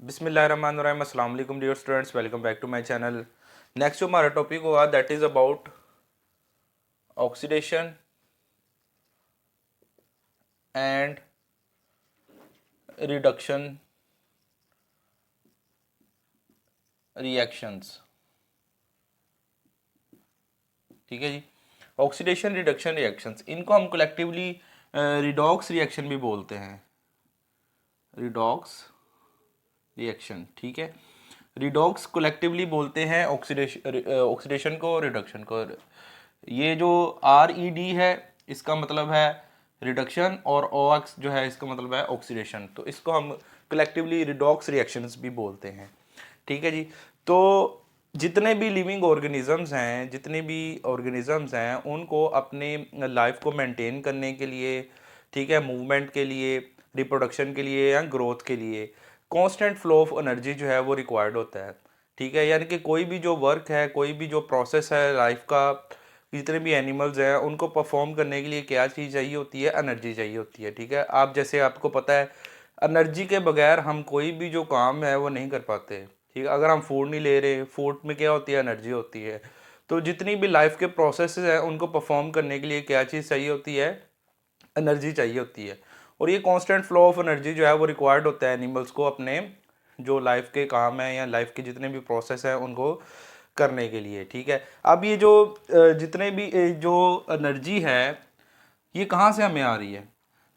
बिस्मिल्लाहिर्रहमानिर्रहीम अस्सलाम वालेकुम dear students, welcome back to my channel. Next जो हमारा टॉपिक होगा that is about oxidation and reduction reactions. ठीक है जी। ऑक्सीडेशन रिडक्शन रिएक्शंस, इनको हम कलेक्टिवली रिडॉक्स रिएक्शन भी बोलते हैं। रिडॉक्स रिएक्शन, ठीक है। रिडॉक्स कलेक्टिवली बोलते हैं ऑक्सीडेशन को, रिडक्शन को। ये जो RED है इसका मतलब है रिडक्शन, और OX जो है इसका मतलब है ऑक्सीडेशन। तो इसको हम कलेक्टिवली रिडॉक्स रिएक्शंस भी बोलते हैं। ठीक है जी। तो जितने भी लिविंग ऑर्गेनिजम्स हैं, जितने भी ऑर्गेनिजम्स हैं, उनको अपने लाइफ को मेंटेन करने के लिए, ठीक है, मूवमेंट के लिए, रिप्रोडक्शन के लिए या ग्रोथ के लिए कांस्टेंट फ्लो ऑफ एनर्जी जो है वो रिक्वायर्ड होता है। ठीक है, यानी कि कोई भी जो वर्क है, कोई भी जो प्रोसेस है लाइफ का, जितने भी एनिमल्स हैं उनको परफॉर्म करने के लिए क्या चीज़ चाहिए होती है? एनर्जी चाहिए होती है। ठीक है, आप जैसे आपको पता है एनर्जी के बगैर हम कोई भी जो काम है वो नहीं कर पाते। ठीक है, अगर हम फूड नहीं ले रहे, फूड में क्या होती है? एनर्जी होती है। तो जितनी भी लाइफ के प्रोसेस हैं उनको परफॉर्म करने के लिए क्या चीज़ चाहिए होती है? एनर्जी चाहिए होती है। और ये कांस्टेंट फ्लो ऑफ एनर्जी जो है वो रिक्वायर्ड होता है एनिमल्स को अपने जो लाइफ के काम है या लाइफ के जितने भी प्रोसेस हैं उनको करने के लिए। ठीक है, अब ये जो जितने भी जो एनर्जी है ये कहाँ से हमें आ रही है?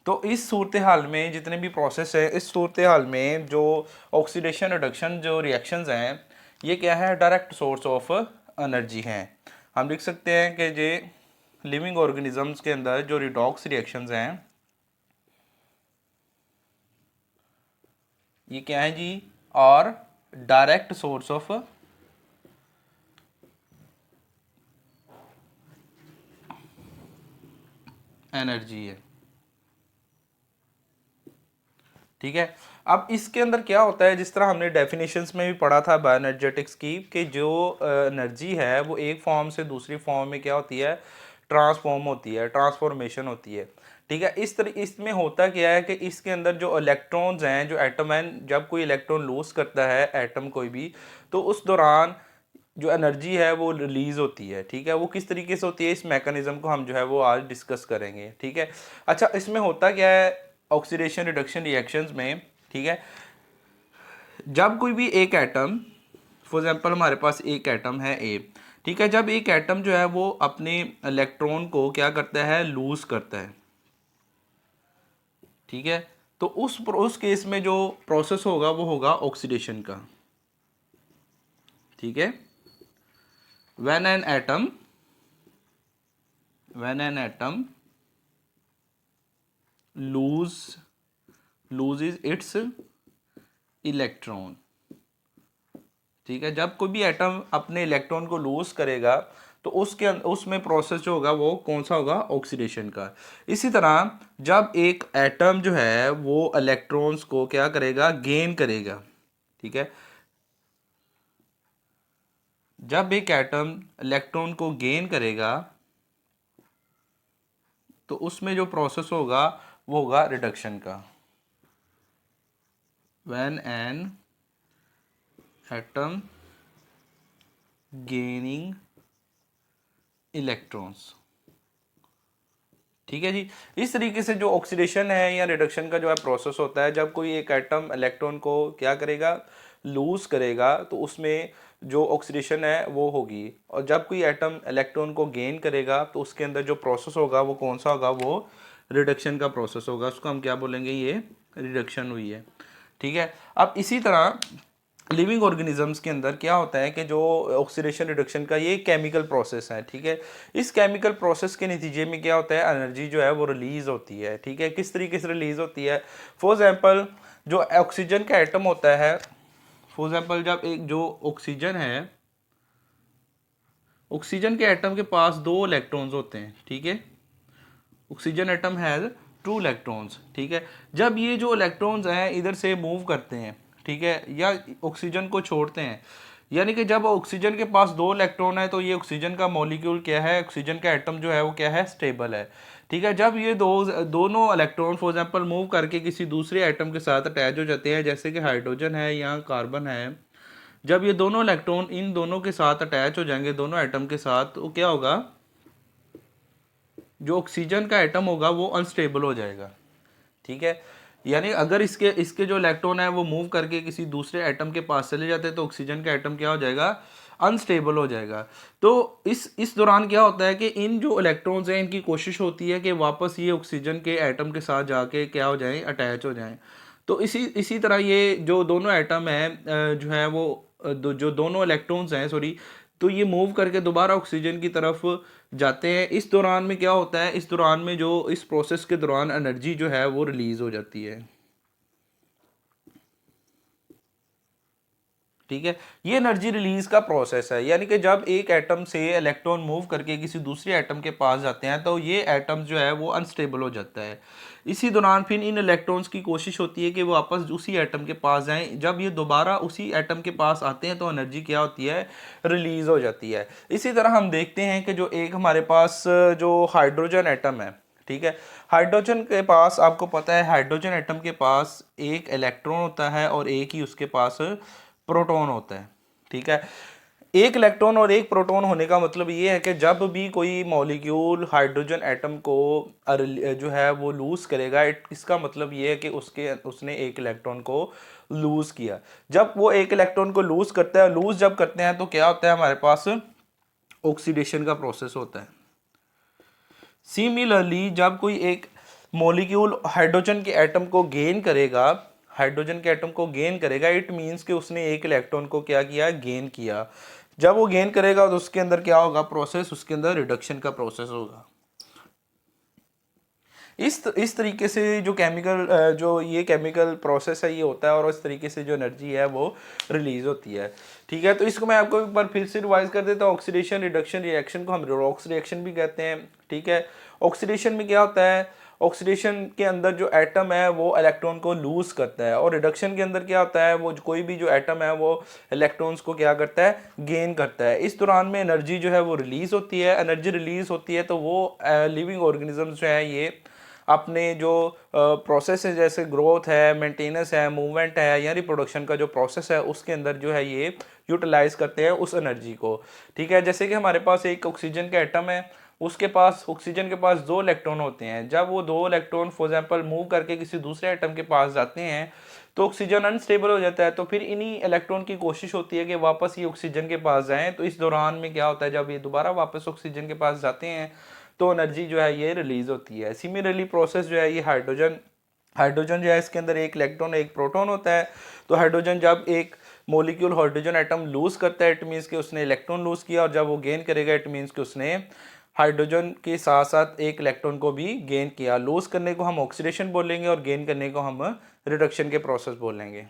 तो इस सूरत हाल में जितने भी प्रोसेस है, इस सूरत हाल में जो ऑक्सीडेशन रिडक्शन जो रिएक्शंस हैं, ये क्या है? डायरेक्ट सोर्स ऑफ एनर्जी हैं। हम लिख सकते हैं कि जे लिविंग ऑर्गेनिजम्स के अंदर जो रिडॉक्स रिएक्शंस हैं ये क्या है जी? और डायरेक्ट सोर्स ऑफ एनर्जी है। ठीक है, अब इसके अंदर क्या होता है, जिस तरह हमने डेफिनेशंस में भी पढ़ा था बायोएनर्जेटिक्स की, कि जो एनर्जी है वो एक फॉर्म से दूसरी फॉर्म में क्या होती है? ट्रांसफॉर्म होती है, ट्रांसफॉर्मेशन होती है। ठीक है, इस तरह इसमें होता क्या है कि इसके अंदर जो इलेक्ट्रॉन्स हैं, जो एटम है, जब कोई इलेक्ट्रॉन लूज करता है एटम कोई भी, तो उस दौरान जो एनर्जी है वो रिलीज होती है। ठीक है, वो किस तरीके से होती है, इस मैकेनिज्म को हम जो है वो आज डिस्कस करेंगे। ठीक है, अच्छा इसमें होता क्या है ऑक्सीडेशन रिडक्शन रिएक्शंस में? ठीक है, जब कोई भी एक एटम, फॉर एग्जांपल हमारे पास एक एटम है ए, ठीक है, जब एक एटम जो है वो अपने इलेक्ट्रॉन को क्या करता है? लूज करता है। ठीक है, तो उस केस में जो प्रोसेस होगा वो होगा ऑक्सीडेशन का। ठीक है, when an atom lose loses its electron. ठीक है, जब कोई भी एटम अपने इलेक्ट्रॉन को लूज करेगा तो उसमें प्रोसेस जो होगा वो कौन सा होगा? ऑक्सीडेशन का। इसी तरह जब एक एटम जो है वो इलेक्ट्रॉन्स को क्या करेगा? गेन करेगा। ठीक है, जब एक एटम इलेक्ट्रॉन को गेन करेगा तो उसमें जो प्रोसेस होगा वो होगा रिडक्शन का। When an atom gaining electrons. ठीक है जी, इस तरीके से जो ऑक्सीडेशन है या रिडक्शन का जो है प्रोसेस होता है, जब कोई एक एटम इलेक्ट्रॉन को क्या करेगा? लूज करेगा, तो उसमें जो ऑक्सीडेशन है वो होगी। और जब कोई एटम इलेक्ट्रॉन को गेन करेगा तो उसके अंदर जो प्रोसेस होगा वो कौन सा होगा? वो रिडक्शन का प्रोसेस होगा। उसको हम क्या बोलेंगे? ये रिडक्शन हुई है। ठीक है, अब इसी तरह लिविंग ऑर्गेनिजम्स के अंदर क्या होता है कि जो ऑक्सीडेशन रिडक्शन का ये केमिकल प्रोसेस है। ठीक है, इस केमिकल प्रोसेस के नतीजे में क्या होता है? एनर्जी जो है वो रिलीज होती है। ठीक है, किस तरीके से रिलीज होती है? फॉर एग्जांपल जो ऑक्सीजन का एटम होता है, फॉर एग्जांपल जब एक जो ऑक्सीजन है, ऑक्सीजन के एटम के पास दो इलेक्ट्रॉन्स होते हैं। ठीक है, oxygen atom has two electrons. ठीक है, जब ये जो इलेक्ट्रॉन्स हैं इधर से मूव करते हैं, ठीक है, या ऑक्सीजन को छोड़ते हैं, यानी कि जब ऑक्सीजन के पास 2 इलेक्ट्रॉन है तो ये ऑक्सीजन का मॉलिक्यूल क्या है, ऑक्सीजन का एटम जो है वो क्या है, स्टेबल है। ठीक है, जब ये दोनों इलेक्ट्रॉन फॉर एग्जांपल मूव करके किसी दूसरे एटम के साथ अटैच हो जाते हैं, जैसे कि हाइड्रोजन है या कार्बन है, जब ये दोनों इलेक्ट्रॉन इन दोनों के साथ अटैच हो जाएंगे दोनों एटम के साथ, तो क्या होगा, जो ऑक्सीजन का एटम होगा वो अनस्टेबल हो जाएगा। ठीक है, यानी अगर इसके इसके जो इलेक्ट्रॉन है वो मूव करके किसी दूसरे एटम के पास चले जाते हैं तो ऑक्सीजन का एटम क्या हो जाएगा, अनस्टेबल हो जाएगा। तो इस दौरान क्या होता है कि इन जो इलेक्ट्रॉन्स हैं इनकी कोशिश होती है कि वापस ये ऑक्सीजन के एटम के साथ जाके क्या हो जाएं, अटैच हो जाएं। तो इसी तरह ये जो दोनों एटम है जो है वो जो दोनों इलेक्ट्रॉन्स हैं सॉरी, तो ये मूव करके दोबारा ऑक्सीजन की तरफ जाते हैं। इस दौरान में क्या होता है, इस दौरान में जो इस प्रोसेस के दौरान एनर्जी जो है वो रिलीज हो जाती है। ठीक है, ये एनर्जी रिलीज का प्रोसेस है, यानी कि जब एक एटम से इलेक्ट्रॉन मूव करके किसी दूसरे एटम के पास जाते हैं तो ये एटम जो है वो अनस्टेबल हो जाता है। इसी दौरान फिर इन इलेक्ट्रॉन्स की कोशिश होती है कि वो वापस उसी एटम के पास जाएं। जब ये दोबारा उसी एटम के पास आते हैं तो एनर्जी क्या होती है, रिलीज हो जाती है। इसी तरह हम देखते हैं कि जो एक हमारे पास जो हाइड्रोजन एटम है, ठीक है, हाइड्रोजन के पास आपको पता है हाइड्रोजन एटम के पास एक इलेक्ट्रॉन होता है और एक ही उसके पास प्रोटॉन होता है। ठीक है, एक इलेक्ट्रॉन और एक प्रोटॉन होने का मतलब ये है कि जब भी कोई मॉलिक्यूल हाइड्रोजन एटम को जो है वो लूज करेगा, इसका मतलब ये है कि उसने एक इलेक्ट्रॉन को लूज किया। जब वो एक इलेक्ट्रॉन को लूज करता है, लूज जब करते हैं तो क्या होता है, हमारे पास ऑक्सीडेशन का प्रोसेस होता है। सिमिलरली जब कोई एक मॉलिक्यूल हाइड्रोजन के एटम को गेन करेगा, हाइड्रोजन के एटम को गेन करेगा, इट मींस कि उसने एक इलेक्ट्रॉन को क्या किया, गेन किया। जब वो गेन करेगा तो उसके अंदर क्या होगा प्रोसेस, उसके अंदर रिडक्शन का प्रोसेस होगा। इस तरीके से जो ये केमिकल प्रोसेस है ये होता है और इस तरीके से जो एनर्जी है वो रिलीज होती है। ठीक है, तो इसको मैं आपको एक बार फिर से रिवाइज कर देता हूँ। ऑक्सीडेशन रिडक्शन रिएक्शन को हम रिडॉक्स रिएक्शन भी कहते हैं। ठीक है, ऑक्सीडेशन में क्या होता है, ऑक्सीडेशन के अंदर जो एटम है वो इलेक्ट्रॉन को लूज करता है, और रिडक्शन के अंदर क्या होता है, वो कोई भी जो एटम है वो इलेक्ट्रॉन्स को क्या करता है, गेन करता है। इस दौरान में एनर्जी जो है वो रिलीज होती है। एनर्जी रिलीज होती है तो वो लिविंग ऑर्गेनिजम्स जो है ये अपने जो प्रोसेस है, जैसे ग्रोथ है, मेंटेनेंस है, मूवमेंट है या रिप्रोडक्शन का जो प्रोसेस है, उसके अंदर जो है ये यूटिलाइज करते हैं उस एनर्जी को। ठीक है, जैसे कि हमारे पास एक ऑक्सीजन का एटम है, उसके पास ऑक्सीजन के पास 2 इलेक्ट्रॉन होते हैं। जब वो 2 इलेक्ट्रॉन फॉर एग्जांपल मूव करके किसी दूसरे एटम के पास जाते हैं तो ऑक्सीजन अनस्टेबल हो जाता है। तो फिर इन्हीं इलेक्ट्रॉन की कोशिश होती है कि वापस ये ऑक्सीजन के पास जाएं। तो इस दौरान में क्या होता है, जब ये दोबारा वापस ऑक्सीजन के पास जाते हैं तो एनर्जी जो है ये रिलीज होती है। सिमिलरली प्रोसेस जो है ये हाइड्रोजन जो है इसके अंदर एक इलेक्ट्रॉन एक प्रोटॉन होता है। तो हाइड्रोजन जब एक मॉलिक्यूल हाइड्रोजन एटम लूज करता है, इट मीन्स कि उसने इलेक्ट्रॉन लूज किया, और जब वो गेन करेगा इट मीन्स कि उसने हाइड्रोजन के साथ साथ एक इलेक्ट्रॉन को भी गेन किया। लूज करने को हम ऑक्सीडेशन बोलेंगे और गेन करने को हम रिडक्शन के प्रोसेस बोलेंगे।